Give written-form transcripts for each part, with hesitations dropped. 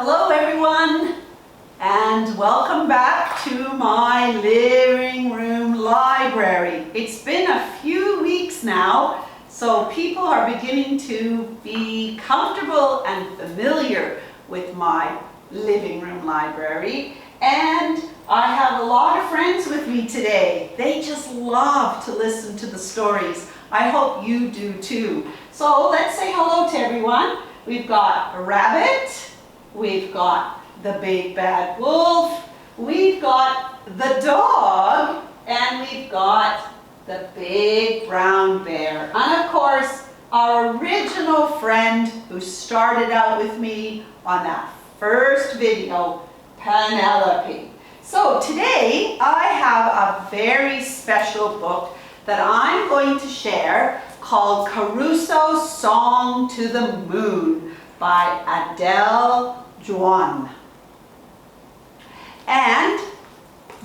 Hello everyone, and welcome back to my living room library. It's been a few weeks now, so people are beginning to be comfortable and familiar with my living room library. And I have a lot of friends with me today. They just love to listen to the stories. I hope you do too. So let's say hello to everyone. We've got a rabbit. We've got the big bad wolf, we've got the dog, and we've got the big brown bear. And of course, our original friend who started out with me on that first video, Penelope. So today I have a very special book that I'm going to share called Caruso's Song to the Moon by Adele Juann. And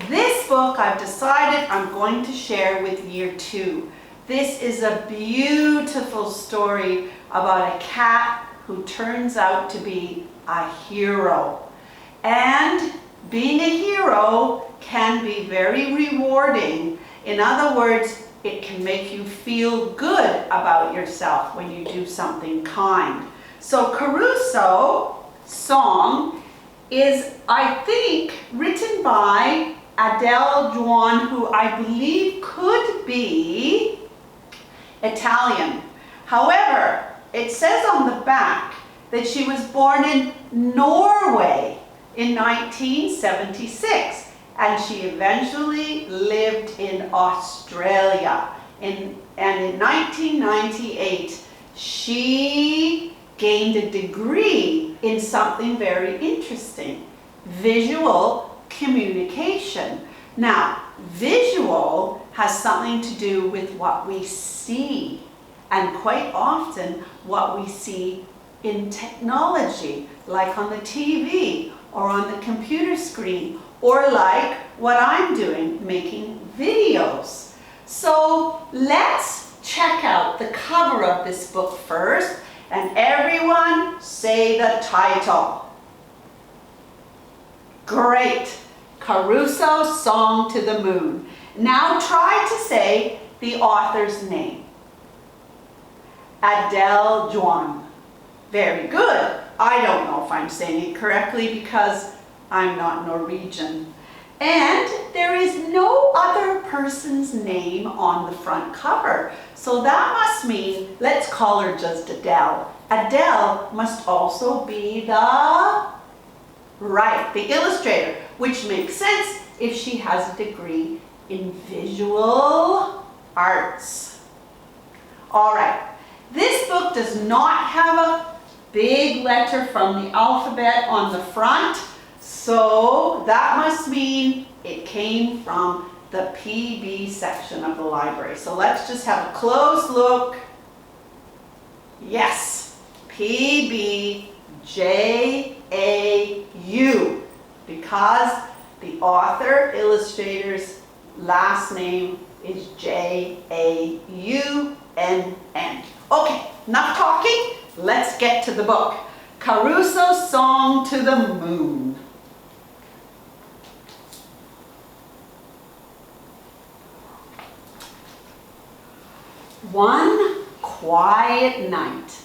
this book I've decided I'm going to share with year 2. This is a beautiful story about a cat who turns out to be a hero. And being a hero can be very rewarding. In other words, it can make you feel good about yourself when you do something kind. So Caruso's song is, I think, written by Adele Juann, who I believe could be Italian. However, it says on the back that she was born in Norway in 1976, and she eventually lived in Australia. And in 1998, she gained a degree in something very interesting, visual communication. Now, visual has something to do with what we see, and quite often what we see in technology, like on the TV or on the computer screen, or like what I'm doing, making videos. So let's check out the cover of this book first. And everyone say the title. Great. Caruso's Song to the Moon. Now try to say the author's name. Adele Juann. Very good. I don't know if I'm saying it correctly because I'm not Norwegian. And there is no other person's name on the front cover. So that must mean, let's call her just Adele. Adele must also be the illustrator, which makes sense if she has a degree in visual arts. All right, this book does not have a big letter from the alphabet on the front. So that must mean it came from the PB section of the library. So let's just have a close look. Yes, PB JAU, because the author illustrator's last name is JAUNN. Okay, enough talking. Let's get to the book. Caruso's Song to the Moon. One quiet night,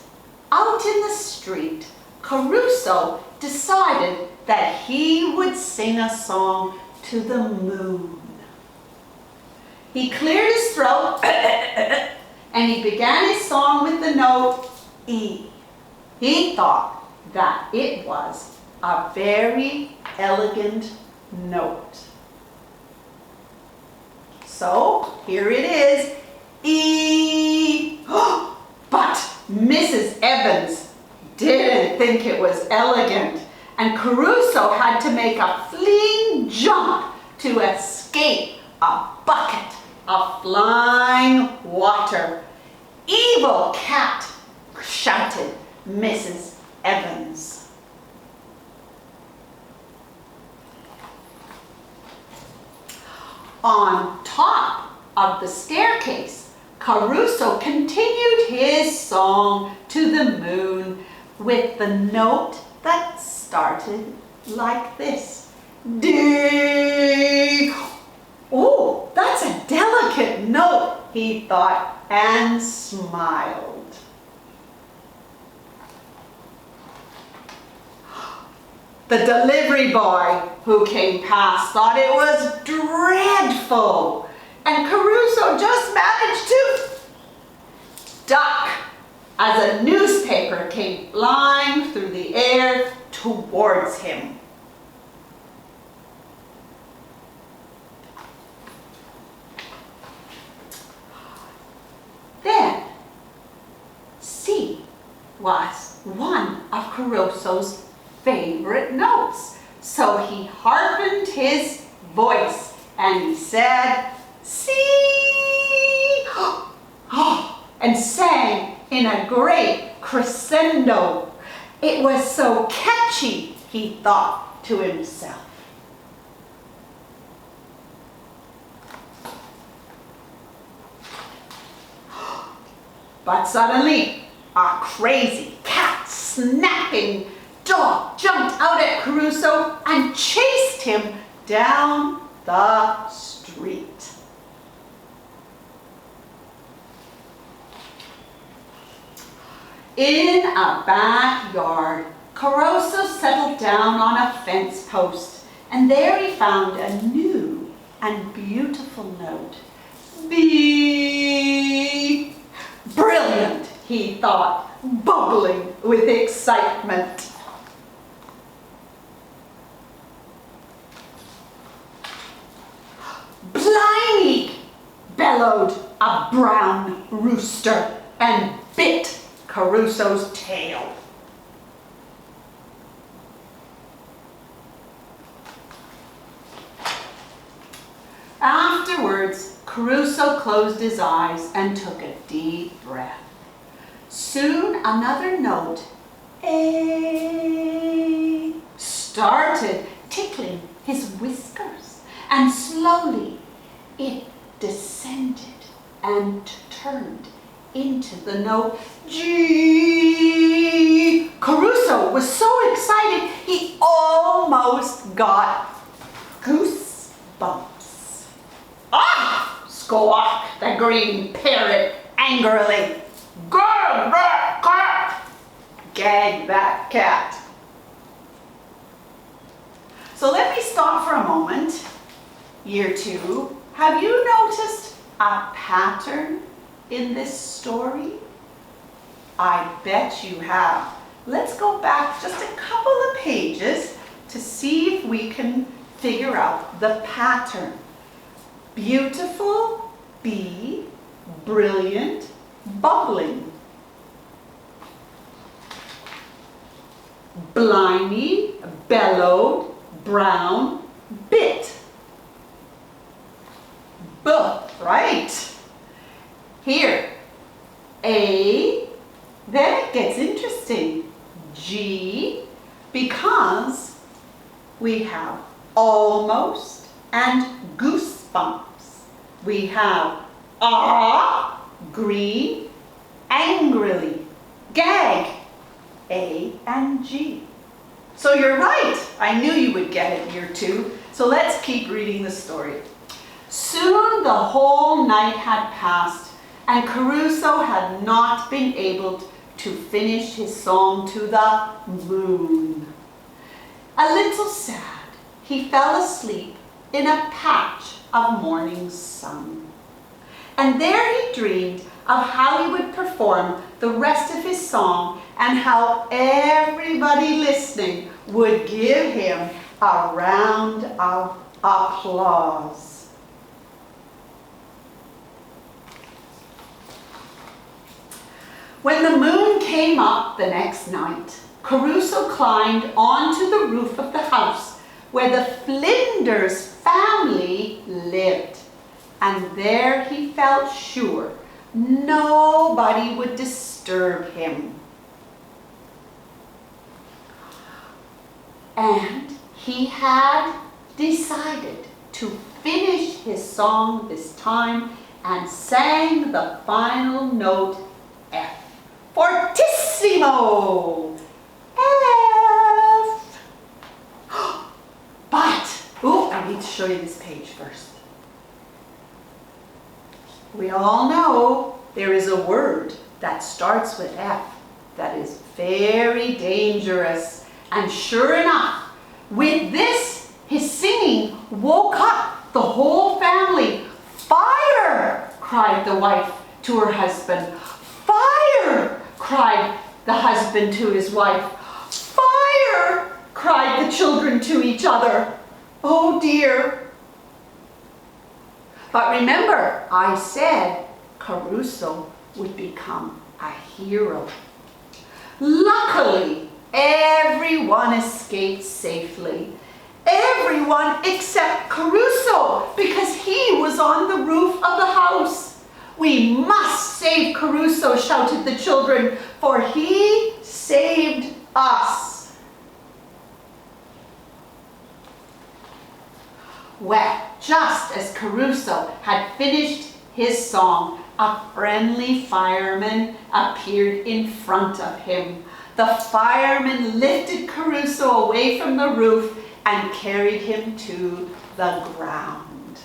out in the street, Caruso decided that he would sing a song to the moon. He cleared his throat and he began his song with the note E. He thought that it was a very elegant note. So here it is. E. But Mrs. Evans didn't think it was elegant, and Caruso had to make a fleeing jump to escape a bucket of flying water. Evil cat, shouted Mrs. Evans. On top of the staircase, Caruso continued his song to the moon with the note that started like this. D. Oh, that's a delicate note, he thought, and smiled. The delivery boy who came past thought it was dreadful, and Caruso just managed to duck as a newspaper came flying through the air towards him. Then, C was one of Caruso's favorite notes. So he harpened his voice and he said, "See!" and sang in a great crescendo. It was so catchy, he thought to himself. But suddenly, a crazy cat snapping dog jumped out at Caruso and chased him down the street. In a backyard, Caruso settled down on a fence post, and there he found a new and beautiful note. B. Brilliant, he thought, bubbling with excitement. Blimey, bellowed a brown rooster and bit Caruso's tail. Afterwards, Caruso closed his eyes and took a deep breath. Soon another note, A, started tickling his whiskers, and slowly it descended and turned into the note G. Caruso was so excited he almost got goosebumps. Ah! Squawked the green parrot angrily. Gag that cat! Gag that cat. So let me stop for a moment. Year 2, have you noticed a pattern in this story? I bet you have. Let's go back just a couple of pages to see if we can figure out the pattern. Beautiful, B, brilliant, bubbling. Blimey, bellowed, brown, bit. B, right. Here, A, then it gets interesting. G, because we have almost and goosebumps. We have green, angrily, gag, A and G. So you're right. I knew you would get it, year 2. So let's keep reading the story. Soon the whole night had passed, and Caruso had not been able to finish his song to the moon. A little sad, he fell asleep in a patch of morning sun. And there he dreamed of how he would perform the rest of his song and how everybody listening would give him a round of applause. When the moon came up the next night, Caruso climbed onto the roof of the house where the Flinders family lived. And there he felt sure nobody would disturb him. And he had decided to finish his song this time and sang the final note, F. Fortissimo! F! to show you this page first. We all know there is a word that starts with F that is very dangerous. And sure enough, with this, his singing woke up the whole family. "Fire!" cried the wife to her husband. "Fire!" cried the husband to his wife. "Fire!" cried the children to each other. Oh dear. But remember, I said Caruso would become a hero. Luckily, everyone escaped safely. Everyone except Caruso, because he was on the roof of the house. "We must save Caruso," shouted the children, "for he saved us." Well, just as Caruso had finished his song, a friendly fireman appeared in front of him. The fireman lifted Caruso away from the roof and carried him to the ground.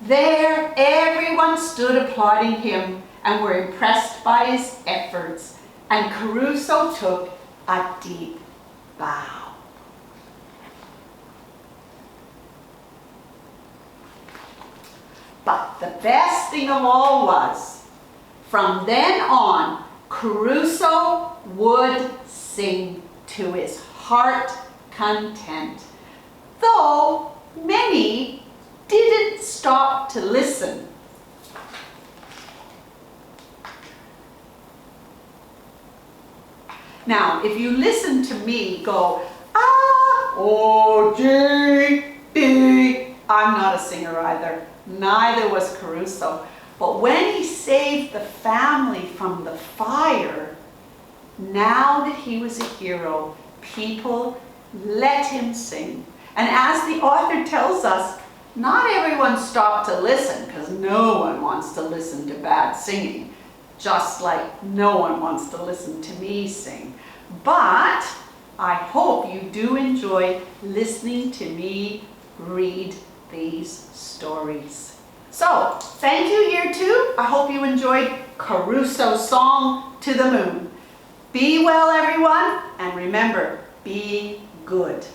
There, everyone stood applauding him and were impressed by his efforts, and Caruso took a deep bow. But the best thing of all was, from then on, Caruso would sing to his heart content, though many didn't stop to listen. Now, if you listen to me go, ah, oh, G, D, I'm not a singer either. Neither was Caruso. But when he saved the family from the fire, now that he was a hero, people let him sing. And as the author tells us, not everyone stopped to listen, because no one wants to listen to bad singing, just like no one wants to listen to me sing. But I hope you do enjoy listening to me read these stories. So, thank you, Year 2. I hope you enjoyed Caruso's song, "To the Moon." Be well, everyone, and remember, be good.